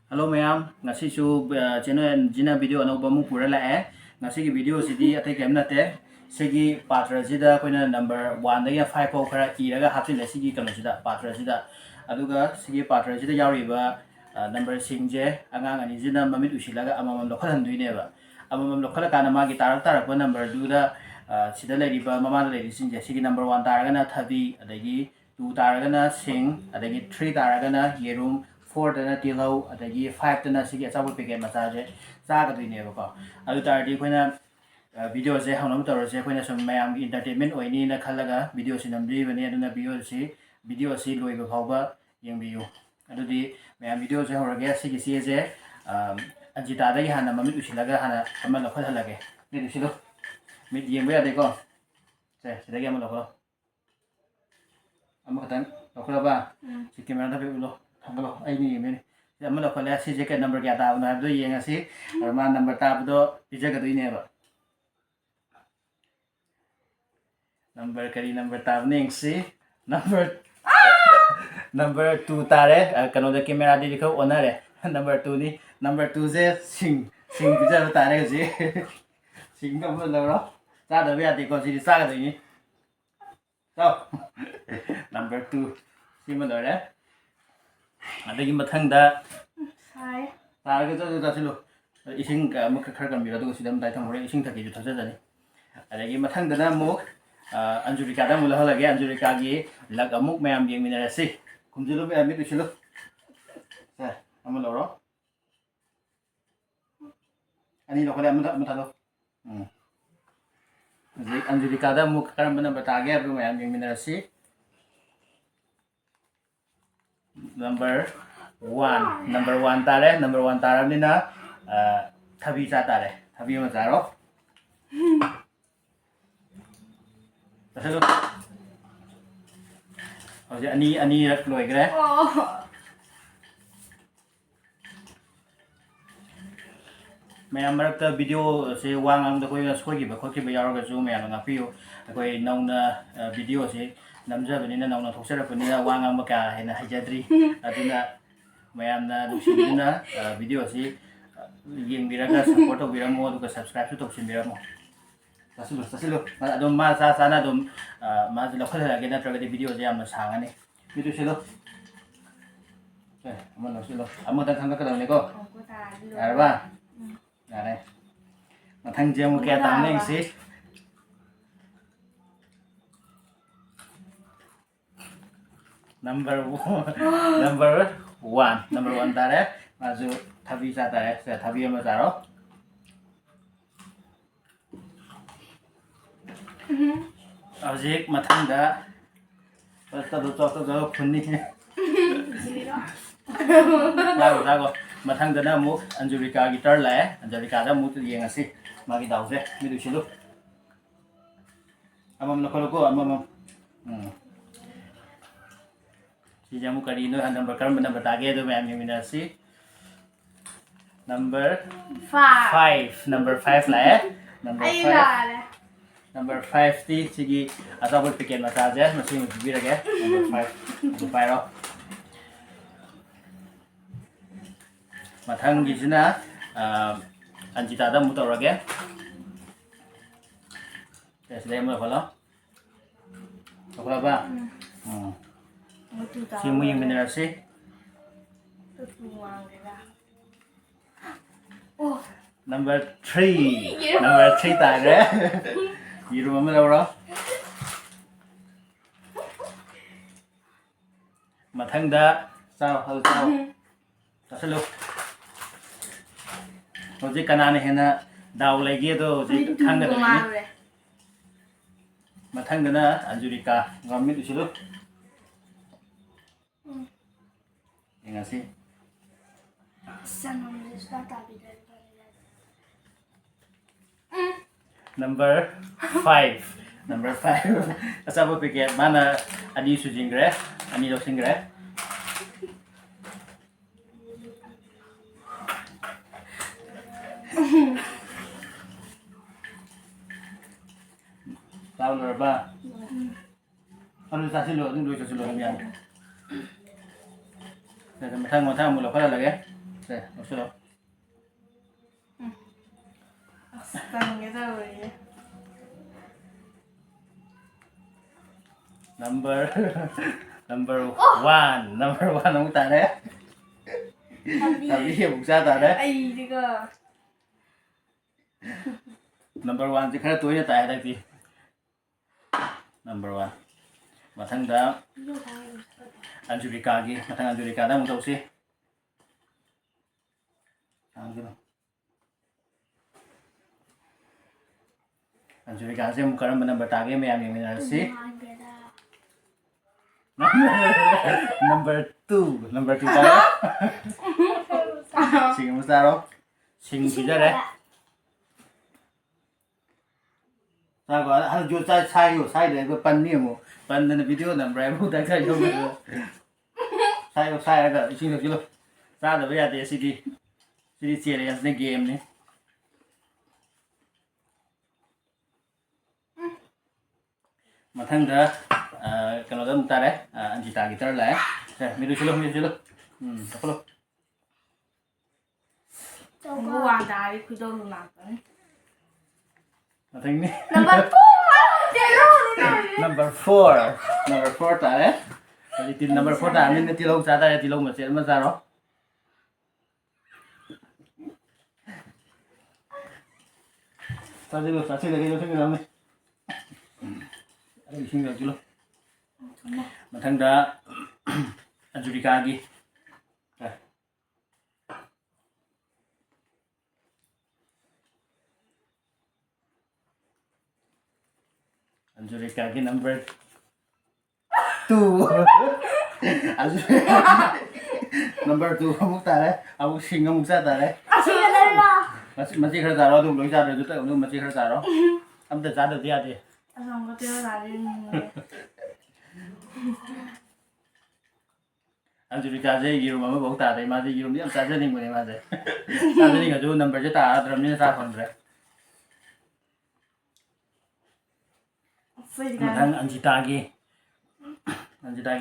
Hello ma'am, ngasi su channel jina video anauba mu pura la ngasi ki video sidi atai kem nate sigi patra sida koina number 1 da ya 5 pau khara iraga hapsin le sigi kanu sida patra sida aduga sigi patra sida yauriba number singje angang ani jina mamit usilaga amamam lokhalan duine ba amamam lokhala kana magi tarak ba number 2 da sida leriba mama leri singje sigi number 1 taragana 30 adagi 2 taragana sing adagi 3 taragana yerum 4 dana tilau adagi 5 dana sigi achabu peke masaje chaga duine ba ko adu tardi koina video se haunam tawrase koina sum mayam entertainment oini na khalaga video sinamri bane aduna video si loi ba phawba yengbiyu adudi mayam video se horage sigi je anjita dagi hana mamit usilaga hana amma lokhal halage ni dusilo mit yengba yade ko se sidagi amma lokho amma khatan lokho ba si camera da be ulo thangalo ai ni yeme ni amma lokho la si je ke number kya ta na do yenga si ma number ta do pijaga do ine ba number kari number tab ning si number 2 tare kano da camera di ko onare number 2 ni number 2 je sing bija tare ji sing ka mo lo sa da ya di ko si sa ga ni so number 2 si mo lo re adagi mathang da sai ta ga jo silu ising ka mo khar kan mi ra do si dam dai thang hore ising thaki ju thaja jani adagi mathang da na mo Anjurika da mula halage Anjurika gi lag amuk mayam yeng minarasi kumjulu be amit usilu sa amul oro ani lokale amutalo Anjurika da muk karam bana batage abu mayam yeng minarasi number 1 tare number 1 taram nina thabi cha tare thabi ma jaro Hello. Oh, jadi ani loi kira. Mayam marakta video se wangang da koi soi ba khoi ba yaro ga zu mayam nga piyo koi nauna video se namja benina nauna thoksara benina wangang ba ka hena hajadri aduna mayam na dusina video se yeng biraga support to biramo du subscribe to toksin biramo Sasilu. Adom ma sana adom ma lokal lagi na traga di video jam masanga ni. Video silo. Aman lo silo. Amo dan thangka kadang ni ko. Arba. Are. Mathang jam kya tamne si. Number 1 tare. Maju thabi sa tare. Thabi ma taro. Ajik mathang da pasta do chok to phunni lago mathang da na mu Anjurika guitar la Anjurika da mu tu yeng asi magi dau je mi du silu amam lokolo amam si jamu kari no number karam number tage do ma'am yemina si number 5 number 5 la number 5 Number 5 ti sigi asabot piken massage masih bibirage number 5 du pairo mathang gisina anjita da mutorage tesle mo kholo ba si mu yang minerasi number 3 tare di rumah mana orang? Mathang da sao hal sao tasalo hoje kanane hena daw lagi to hoje khanga da ni mathang da na Anjurika ngammi dusilo ingasi Number 5 Asapa pikir mana ani sujingre ani loksingre tahu berapa anu sasi lo ni dua sasi lo yang mathang mula kala lagi 자, 없어요. Tangga tahu ya. Number one. Number one không ta đấy. Tapi không sao ta đấy. Ay, di ko. Number one thì khá tuổi tại đây thì. Number one. Mà thằng đó Angelica gì, mà thằng Angelica đó muốn đâu xí. Angelica sẽ muốn cái number tag em yang là xí. Number two tayo. Sige mo sao? Sing bija đấy. Sao gọi hắn vô sai đấy có pan niệm mo. Pan nên video number em không thấy cái gì sai cái xin được chưa? Sao được bây giờ thì CD chia này là game này. Mà thằng đó kalau ada mutar Anjita gitar lah ya. Minum dulu. Apa lo? Gua dari kudo nonton. Apa ini? Number 4. Number 4 tak ya? Jadi number 4 tak, ini tilong sada ya tilong masih mana roh? Tadi lagi tu ni. Ada di sini dulu. Matang dah Angelica lagi. Angelica lagi number 2. Number 2 kamu tak ada. Aku singa musa tak ada. Masih kerja roh tu belum ada tu tak. Masih kerja roh. Am tak ada dia dia. Asal nggak tahu lagi ni. Angelica je girum ama बहुत आता है माजे girum dia saja nih mulai maje saja nih जो number जे ता तरम ने सा phone रे मतंग अंजिता की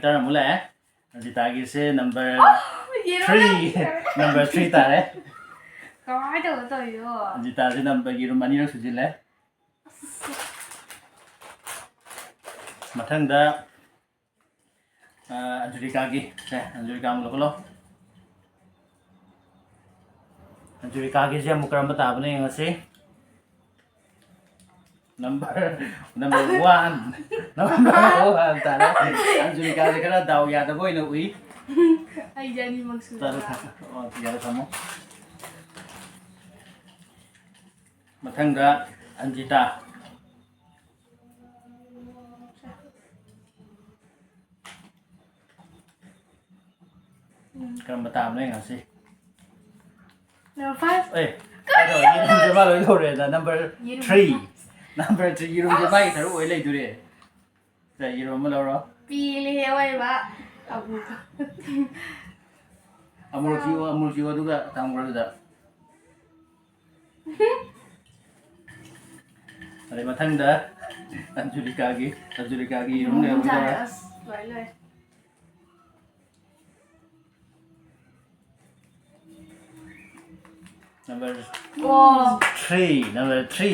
तरह मुला है अंजिता की से नंबर 3 ता है Kau ada tu yo. Anjita से number girum mani rak sujil है मतंग दा Angelica lagi, Angelica mulu kalau Angelica lagi sih muka rambut apa nih ngasih number 1 tadi Angelica sih karena tahu ya tapi ini ui Ay, jadi maksudnya. oh tiada kamu matang dah Anjita Kan betam nih nggak sih? Number 5. Aduh, Yirum Jema lo itu deh, number 3. Number 3 Yirum Jema itu taruh oleh itu deh. Saya Yirum lo. Pilih ya, Pak. Aku. Amul jiwa juga tanggung juga. Ada matang dah. Angelica lagi Yirum dia udah. Number 3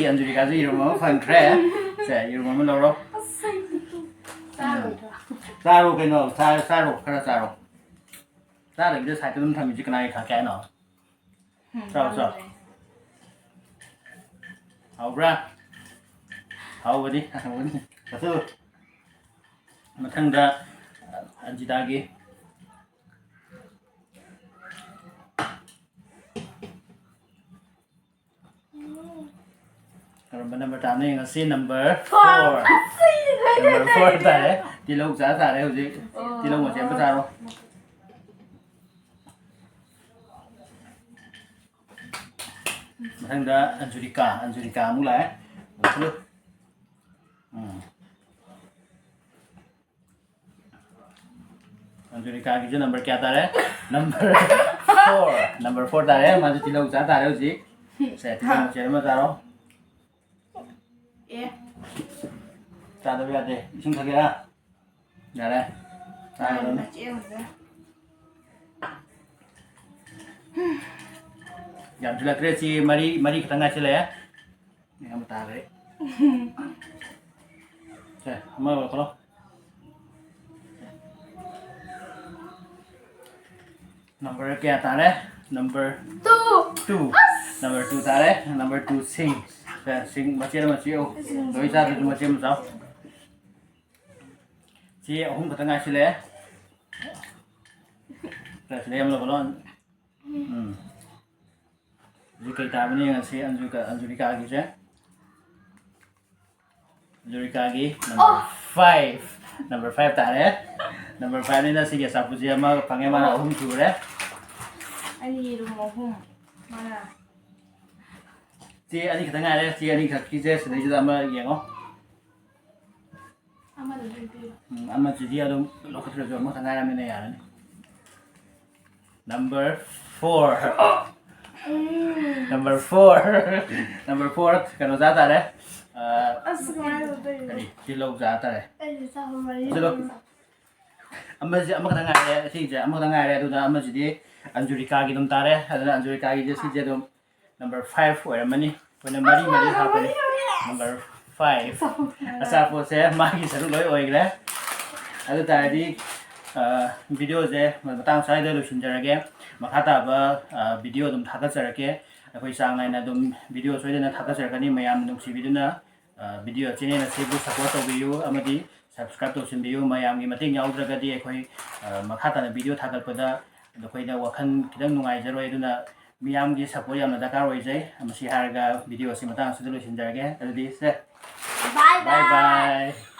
Angelica sih Yirum mau fan kre. Saya Yirum lo. Saru cái nó saru cái saru. Ra được cái sai cái thằng mình chỉ cái này khá cái nó. Sao. Hậu ra. Hậu vào đi. Thật sự. Mà thằng ra Anjita lagi. Kalau number 8 ni ngasih number 4. Number 4 tadi. Tilong giá giả đây hả chị? Tilong của chị em có sao không? Thằng đó Angelica muốn lại. Được. Angelica cái number क्या था रे? Number 4 था रे. माजे tilong giá giả đây hả chị? Sẽ tilong của chị em có sao không? Ra đâu vậy? Chúng ta kia. Dạ đây. Ra rồi. ꯌꯥꯝꯁꯤꯜꯂꯛꯇ꯭ꯔꯦ ꯆꯦ ꯃꯔꯤ ꯈꯛꯇꯪ ꯉꯥꯏꯁꯤꯜꯂꯛꯑꯦ ꯑꯃ ꯇꯥꯈ꯭ꯔꯦ ꯁꯦ ꯑꯃ ꯂꯧꯈꯠꯂꯣ number kaya tare number 2 number 2 tare number 2 sing sing macam macam doi sa tu macam macam si ahum katanga sile sile am lo kolon ji kai ta bani si anjurika gi je anjurika gi number 5 tare number 5 ni na sige sapuji ama pange mana ahum sure Ani rumahum. Mana? si ani katanga re si ani khaki je sile ji ama yengo Ama dah beli. ama jadi ada lokasi kerja mau tengah ramai ni ya number 4 number 4 number 4 kalau zata deh Asal mana tu? tadi kilo zata deh Sama mana? kilo ama tengah deh sih je ama tengah deh tu dah ama jadi anjurika gitu tare ada anjurika gitu sih je tu number 5 orang mana punya mari apa ni number 5 asal pun saya magi seru loy oi gre ada tadi video je matang saya dah lusun jarage makata ba video dum thaka jarage akoi sang lai na dum video soi na thaka jaragani mayam nung si video na video channel na sebu support to biu amadi subscribe to sin biu mayam gi mating yaw jaragadi akoi makata na video thagal pada akoi na wakhan kidang nungai jaroi duna miyam gi support yam na dakar oi jai amasi harga video si matang sa lusun jarage adi se Bye bye bye